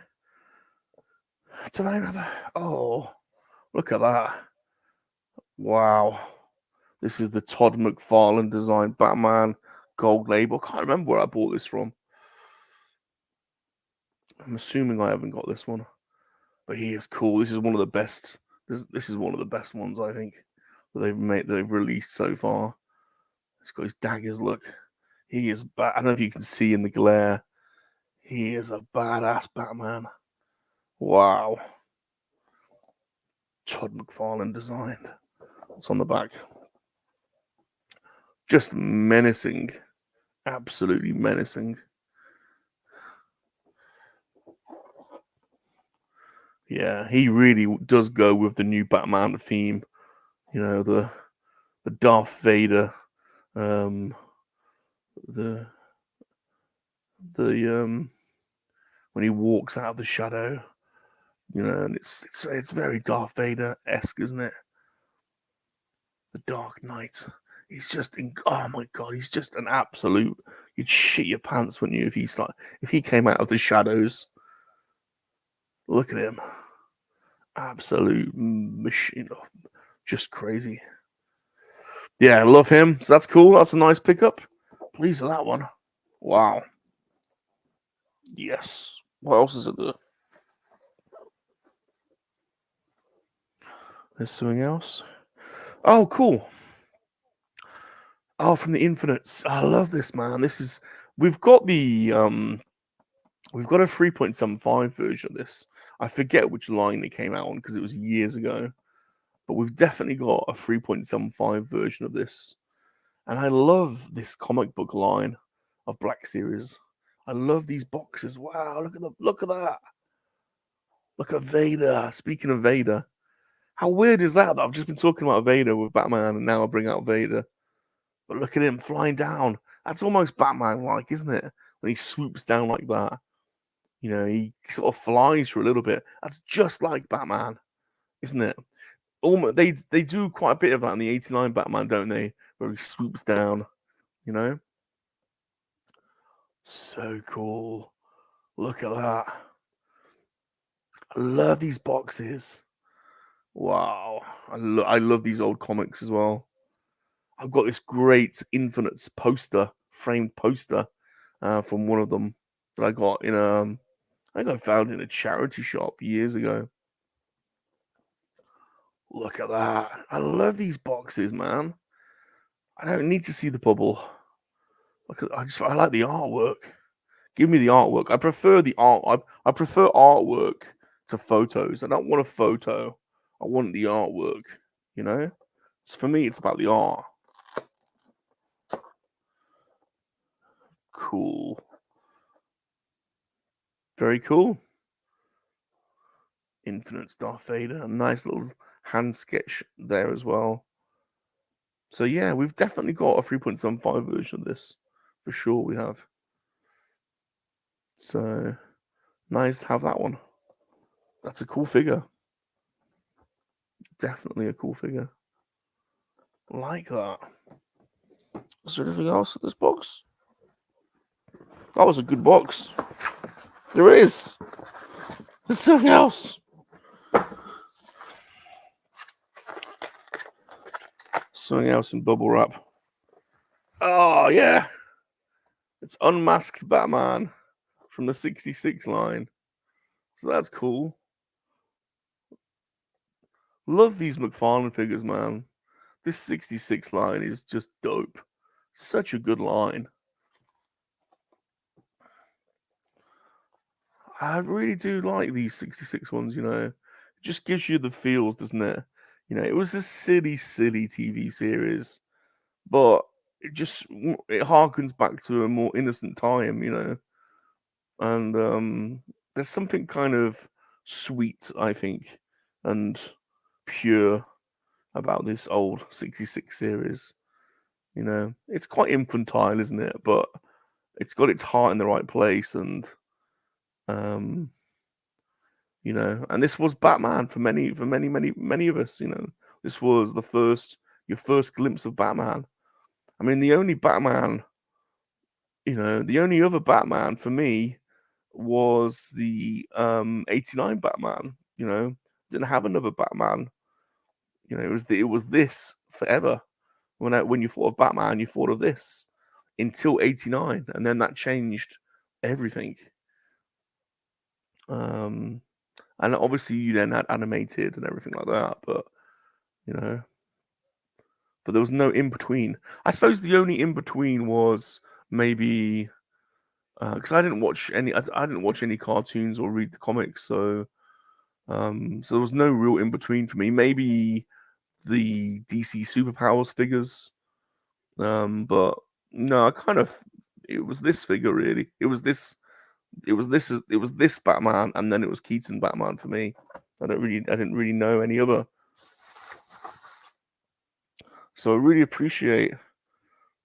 Did I have Oh, look at that. Wow. This is the Todd McFarlane designed Batman gold label. Can't remember where I bought this from. I'm assuming I haven't got this one. But he is cool. This is one of the best. This is one of the best ones, I think, that they've released so far. He's got his daggers. Look, he is I don't know if you can see in the glare. He is a badass Batman. Wow. Todd McFarlane designed. What's on the back? Just menacing. Absolutely menacing. Yeah, he really does go with the new Batman theme. The Darth Vader, the when he walks out of the shadow, and it's very Darth Vader-esque, isn't it? The Dark Knight. He's just oh my god, he's just an absolute. You'd shit your pants, wouldn't you, if he came out of the shadows. Look at him, absolute machine, just crazy. Yeah, I love him. So that's cool. That's a nice pickup. Pleased with that one. Wow. Yes. What else is it there? There's something else. Oh, cool. Oh, from the Infinites. I love this, man. We've got a 3.75 version of this. I forget which line it came out on because it was years ago. But we've definitely got a 3.75 version of this. And I love this comic book line of BlackSeries. I love these boxes. Wow, look at that. Look at Vader. Speaking of Vader, how weird is that I've just been talking about Vader with Batman and now I bring out Vader. But look at him flying down. That's almost Batman-like, isn't it? When he swoops down like that. He sort of flies for a little bit. That's just like Batman, isn't it? Almost, they do quite a bit of that in the 89 Batman, don't they? Where he swoops down, So cool. Look at that. I love these boxes. Wow. I love these old comics as well. I've got this great Infinites poster framed poster from one of them that I got in I think I found in a charity shop years ago. Look at that. I love these boxes, man. I don't need to see the bubble. I like the artwork. Give me the artwork. I prefer the art. I prefer artwork to photos. I don't want a photo. I want the artwork. You know, for me, it's about the art. Cool. Very cool. Infinite Darth Vader. A nice little hand sketch there as well. So yeah, we've definitely got a 3.75 version of this. For sure we have. So nice to have that one. That's a cool figure. Definitely a cool figure. Like that. Is there anything else in this box? That was a good box. There is. There's something else. Something else in bubble wrap. Oh, yeah. It's Unmasked Batman from the 66 line. So that's cool. Love these McFarlane figures, man. This 66 line is just dope. Such a good line. I really do like these 66 ones, you know. It just gives you the feels, doesn't it? You know, it was a silly TV series, but it harkens back to a more innocent time, you know. And there's something kind of sweet, I think, and pure about this old 66 series. You know, it's quite infantile, isn't it? But it's got its heart in the right place, and you know, and this was Batman for many of us. You know, this was your first glimpse of Batman. I mean, the only Batman, you know, the only other Batman for me was the 89 Batman. You know, didn't have another Batman. You know, it was this forever. When you thought of Batman, you thought of this until 89, and then that changed everything. And obviously you then had animated and everything like that, but you know, but there was no in between. I suppose the only in between was maybe because I didn't watch any cartoons or read the comics, so there was no real in between for me. Maybe the DC Superpowers figures, but no, it was this figure really. It was this Batman, and then it was Keaton Batman for me. I didn't really know any other. So I really appreciate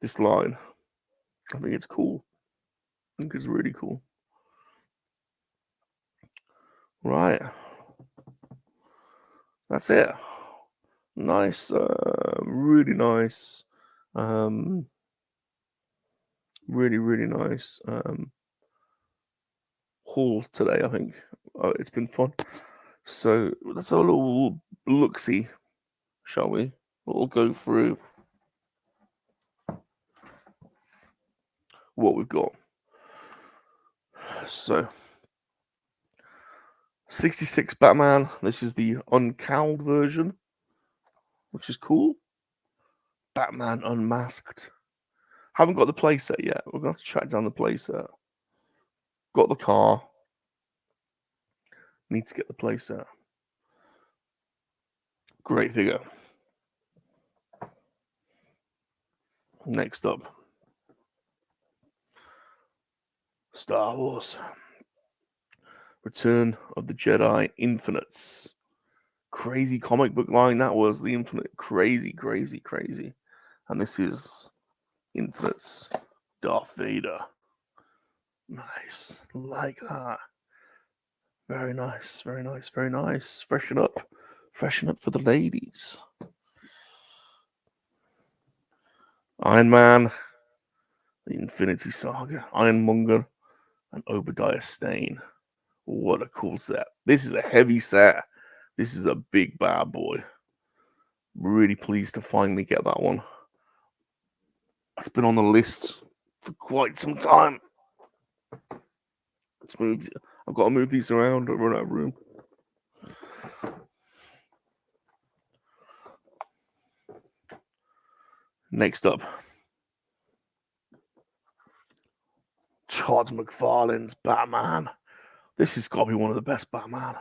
this line. I think it's cool. I think it's really cool. Right. That's it. Nice. Really nice. Really nice haul today, I think. It's been fun. So let's have a little look-see, shall we? We'll go through what we've got. So 66 Batman. This is the uncowled version, which is cool. Batman Unmasked. Haven't got the playset yet. We're gonna have to track down the playset. Got the car. Need to get the playset. Great figure. Next up, Star Wars. Return of the Jedi Infinites. Crazy comic book line that was, the Infinite. Crazy. And this is Infinites Darth Vader. Nice. Like that. Very nice. Freshen up for the ladies. Iron Man, the Infinity Saga, Ironmonger, and Obadiah Stane. What a cool set. This is a heavy set. This is a big bad boy. Really pleased to finally get that one. It's been on the list for quite some time. Let's move. I've got to move these around. I run out of room. Next up, Todd McFarlane's Batman. This has got to be one of the best Batman.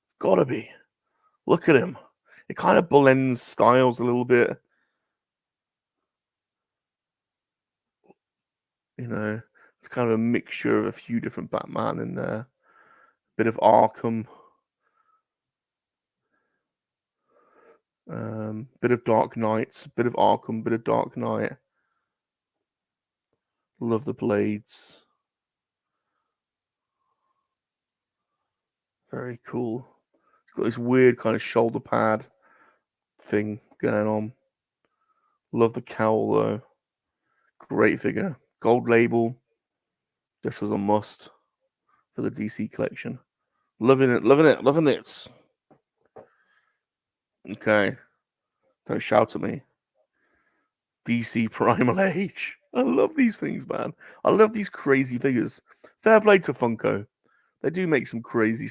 It's got to be. Look at him. It kind of blends styles a little bit. You know, it's kind of a mixture of a few different Batman in there. Bit of Arkham. Bit of Dark Knight. Bit of Arkham. Bit of Dark Knight. Love the blades. Very cool. He's got this weird kind of shoulder pad thing going on. Love the cowl though. Great figure. Gold label. This was a must for the DC collection. Loving it, loving it, loving it. Okay. Don't shout at me. DC Primal Age. I love these things, man. I love these crazy figures. Fair play to Funko. They do make some crazy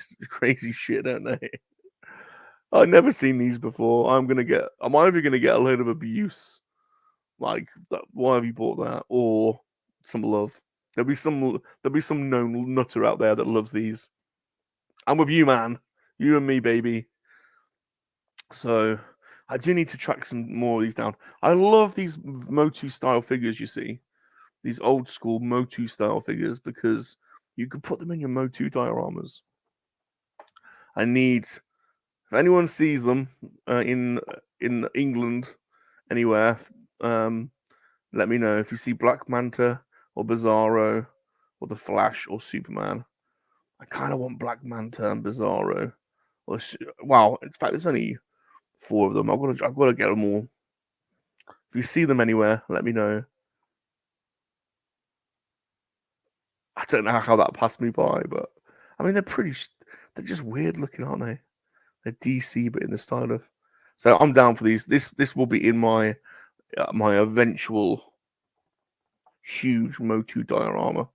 shit, don't they? I've never seen these before. I'm either gonna get a load of abuse, like, why have you bought that, or some love. There'll be some known nutter out there that loves these. I'm with you, man. You and me, baby. So I do need to track some more of these down. I love these Motu style figures, you see. These old school Motu style figures, because you could put them in your Motu dioramas. If anyone sees them in England, anywhere, let me know. If you see Black Manta or Bizarro or the Flash or Superman, I kind of want Black Manta and Bizarro. Wow, in fact, there's only 4 of them. I've got to get them all. If you see them anywhere, let me know. I don't know how that passed me by, but I mean, they're just weird looking, aren't they? They're DC, but in the style of. So I'm down for these. This will be in my eventual huge Motu diorama.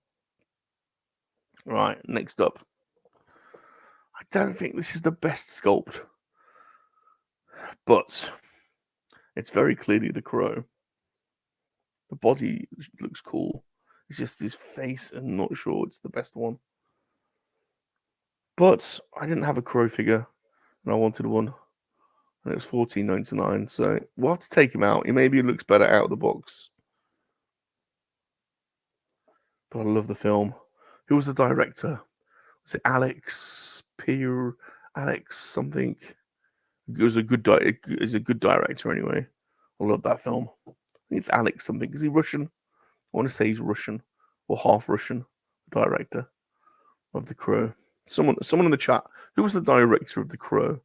Right, next up. I don't think this is the best sculpt, but it's very clearly the Crow. The body looks cool. It's just his face, and I'm not sure it's the best one. But I didn't have a Crow figure, and I wanted one. And it was $14.99, so we'll have to take him out. Maybe he looks better out of the box. But I love the film. Who was the director? Was it Alex something? He's a good director anyway. I love that film. I think it's Alex something. Is he Russian? I want to say he's Russian or half Russian. Director of The Crow. Someone in the chat. Who was the director of The Crow?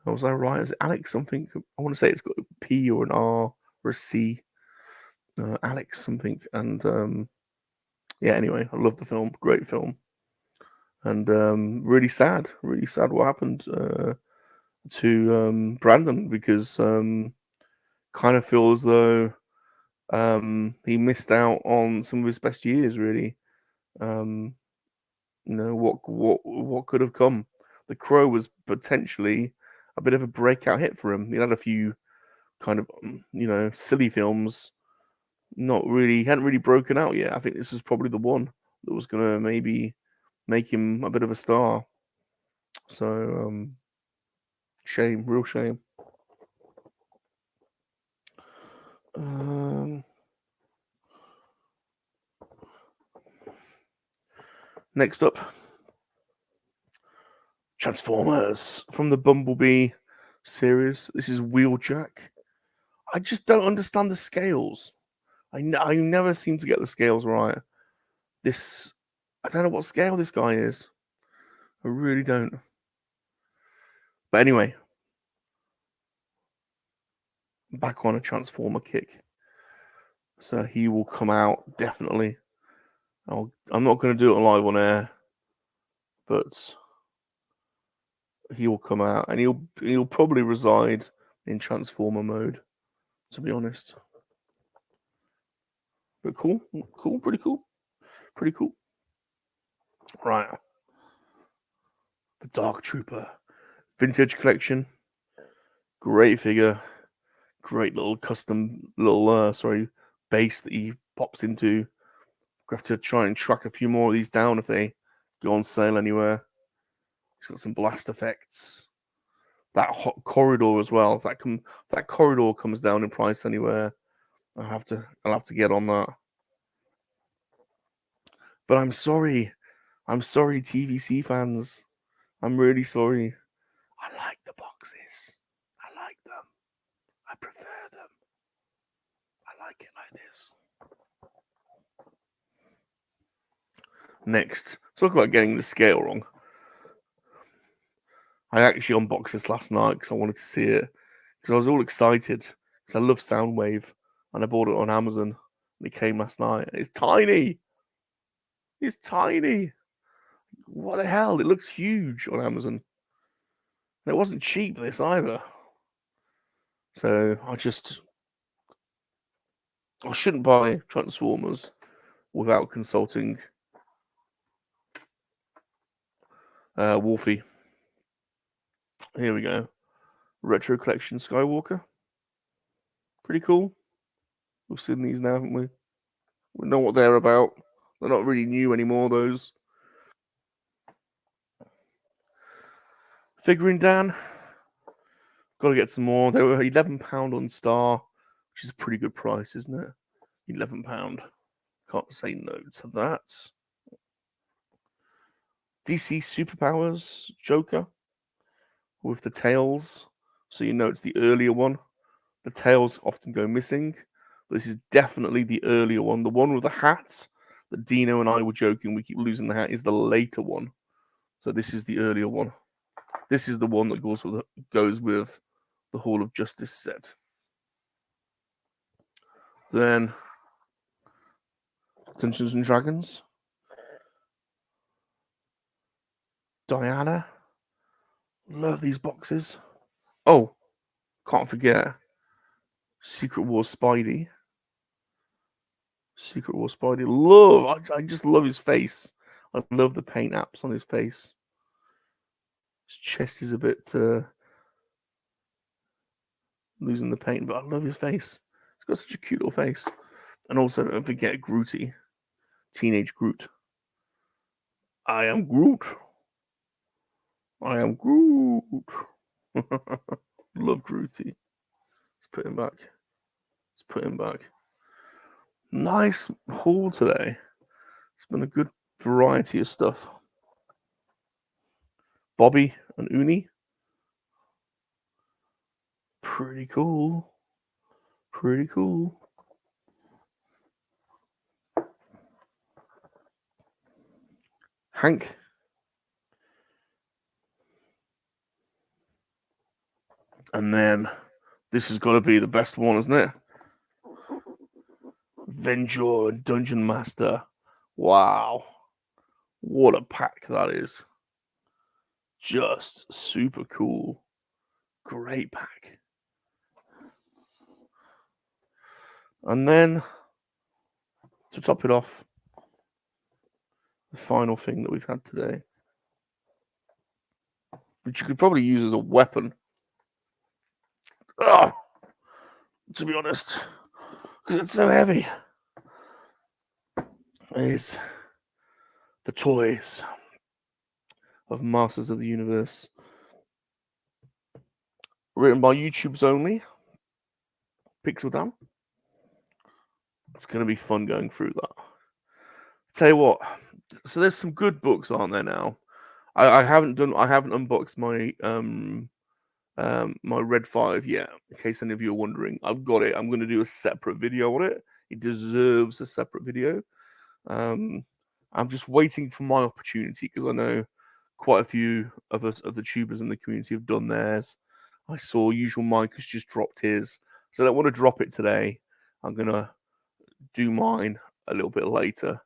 Was I right? Is it Alex something? I want to say it's got a P or an R or a C. Alex something. And yeah, anyway, I love the film. Great film. And really sad what happened to Brandon, because kind of feel as though he missed out on some of his best years, really. You know, what could have come. The Crow was potentially a bit of a breakout hit for him. He had a few kind of, silly films. Hadn't really broken out yet. I think this was probably the one that was going to maybe make him a bit of a star. So, shame, real shame. Next up, Transformers from the Bumblebee series. This is Wheeljack. I just don't understand the scales. I never seem to get the scales right. I don't know what scale this guy is. I really don't. But anyway, back on a Transformer kick. So he will come out, definitely. I'm not going to do it live on air, but he will come out, and he'll probably reside in Transformer mode, to be honest. But cool, pretty cool. Right. The Dark Trooper. Vintage collection. Great figure. Great little custom base that he pops into. We have to try and track a few more of these down if they go on sale anywhere. He's got some blast effects. That hot corridor as well. If that corridor comes down in price anywhere, I'll have to get on that. But I'm sorry, TVC fans. I'm really sorry. I like the boxes. I like them. I prefer them. I like it like this. Next, talk about getting the scale wrong. I actually unboxed this last night because I wanted to see it. Because I was all excited. Because I love Soundwave. And I bought it on Amazon. And it came last night. It's tiny. It's tiny. What the hell? It looks huge on Amazon. And it wasn't cheap, this either. So I shouldn't buy Transformers without consulting Wolfie. Here we go. Retro Collection Skywalker. Pretty cool. We've seen these now, haven't we? We know what they're about. They're not really new anymore, those. Figurine Dan. Got to get some more. They were £11 on Star, which is a pretty good price, isn't it? £11. Can't say no to that. DC Superpowers Joker with the tails. So you know it's the earlier one. The tails often go missing. But this is definitely the earlier one. The one with the hat that Dino and I were joking, we keep losing the hat, is the later one. So this is the earlier one. This is the one that goes with the Hall of Justice set. Then Dungeons and Dragons. Diana. Love these boxes. Oh, can't forget Secret Wars Spidey. Secret Wars Spidey. Love. I just love his face. I love the paint apps on his face. His chest is a bit losing the paint, but I love his face. He's got such a cute little face. And also, don't forget Grooty. Teenage Groot. I am Groot. I am Groot. Love Grooty. Let's put him back. Let's put him back. Nice haul today. It's been a good variety of stuff. Bobby and Uni. Pretty cool. Pretty cool. Hank. And then this has got to be the best one, isn't it? Venture and Dungeon Master. Wow. What a pack that is. Just super cool. Great pack. And then, to top it off, the final thing that we've had today, which you could probably use as a weapon. Oh, to be honest, because it's so heavy, is the toys of Masters of the Universe. Written by YouTube's only, Pixel Dan. It's going to be fun going through that. Tell you what, so there's some good books, aren't there now? I haven't unboxed my my Red 5 yet, in case any of you are wondering. I've got it. I'm going to do a separate video on it. It deserves a separate video. I'm just waiting for my opportunity because I know quite a few of the tubers in the community have done theirs. I saw Usual Mike has just dropped his, so I don't want to drop it today. I'm gonna do mine a little bit later.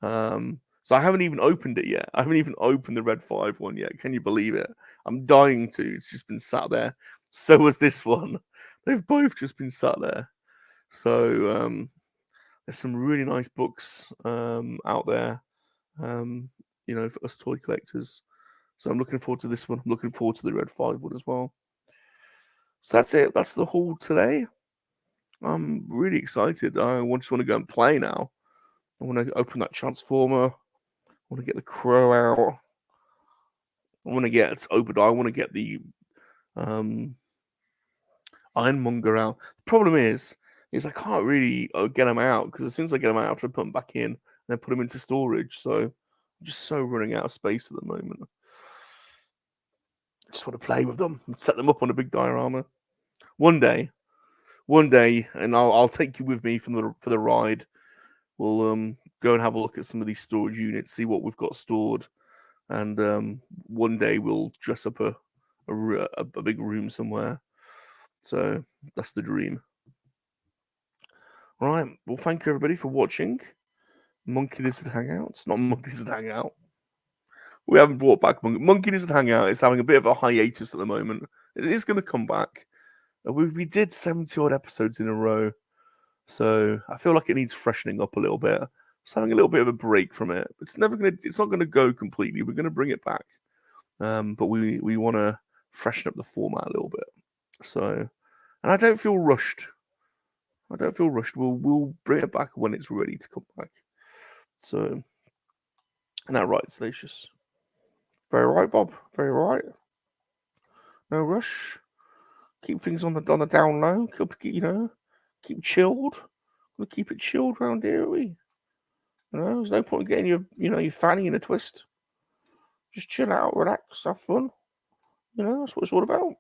So I haven't even opened it yet. I haven't even opened the Red 5 one yet. Can you believe it? I'm dying to. It's just been sat there. So was this one. They've both just been sat there. So there's some really nice books out there, for us toy collectors. So I'm looking forward to this one. I'm looking forward to the Red 5 one as well. So that's it. That's the haul today. I'm really excited. I just want to go and play now. I want to open that Transformer. I want to get the Crow out. I want to get the Ironmonger out. The problem is I can't really get them out, because as soon as I get them out, I have to put them back in and then put them into storage. So I'm just so running out of space at the moment. I just want to play with them and set them up on a big diorama. One day, and I'll take you with me for the ride. We'll go and have a look at some of these storage units, see what we've got stored, and one day we'll dress up a big room somewhere. So that's the dream. Right. Well, thank you everybody for watching MonkeyLiZaRD Hangouts. Not MonkeyLiZaRD Hangout. We haven't brought back MonkeyLiZaRD Hangout. It's having a bit of a hiatus at the moment. It is going to come back. We did 70 odd episodes in a row, so I feel like it needs freshening up a little bit. It's having a little bit of a break from it. It's not going to go completely. We're going to bring it back, but we want to freshen up the format a little bit. So, and I don't feel rushed. We'll bring it back when it's ready to come back. So, and that right, Salacious. Very right, Bob. Very right. No rush. Keep things on the down low. Keep chilled. We'll keep it chilled around here, we. There's no point in getting your fanny in a twist. Just chill out, relax, have fun. That's what it's all about.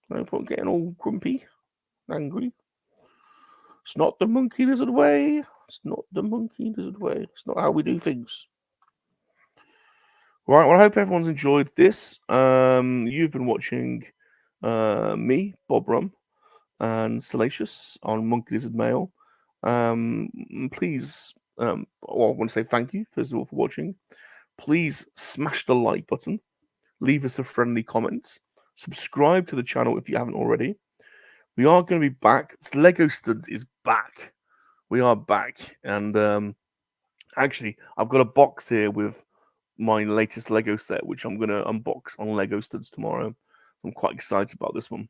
No point in getting all grumpy, angry. It's not the monkey-lizard way. It's not the monkey-lizard way. It's not how we do things. Right, well, I hope everyone's enjoyed this. You've been watching me, Bob Rum, and Salacious on MonkeyLiZaRD Mail. Please, I want to say thank you, first of all, for watching. Please smash the like button. Leave us a friendly comment. Subscribe to the channel if you haven't already. We are going to be back. Lego Studs is back. We are back. And actually, I've got a box here with my latest Lego set, which I'm going to unbox on Lego Studs tomorrow. I'm quite excited about this one.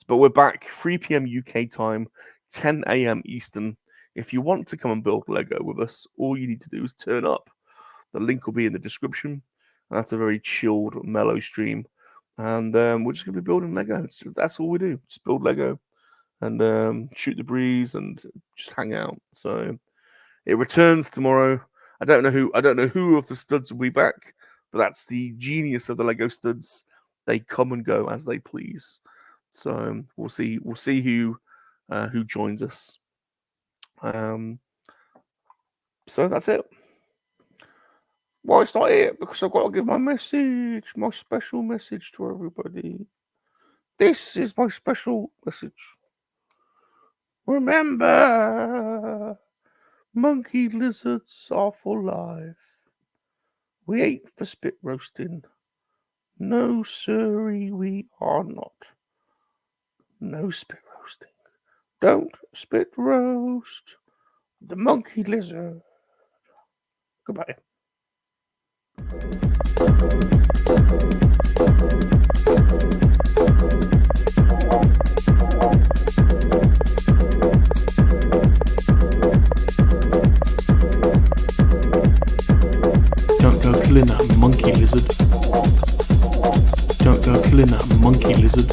But we're back, 3 p.m. UK time, 10 a.m. Eastern. If you want to come and build Lego with us, all you need to do is turn up. The link will be in the description. That's a very chilled, mellow stream. And we're just going to be building Lego. That's all we do. Just build Lego and shoot the breeze and just hang out. So it returns tomorrow. I don't know who of the studs will be back, but that's the genius of the Lego Studs. They come and go as they please. So we'll see who joins us. So that's it. Well, it's not it, because I've got to give my message, my special message to everybody. This is my special message. Remember, monkey lizards are for life. We ain't for spit roasting. No, sirree, we are not. No spit roasting. Don't spit roast the monkey lizard. Goodbye. Don't go killing that monkey lizard. Don't go killing that monkey lizard.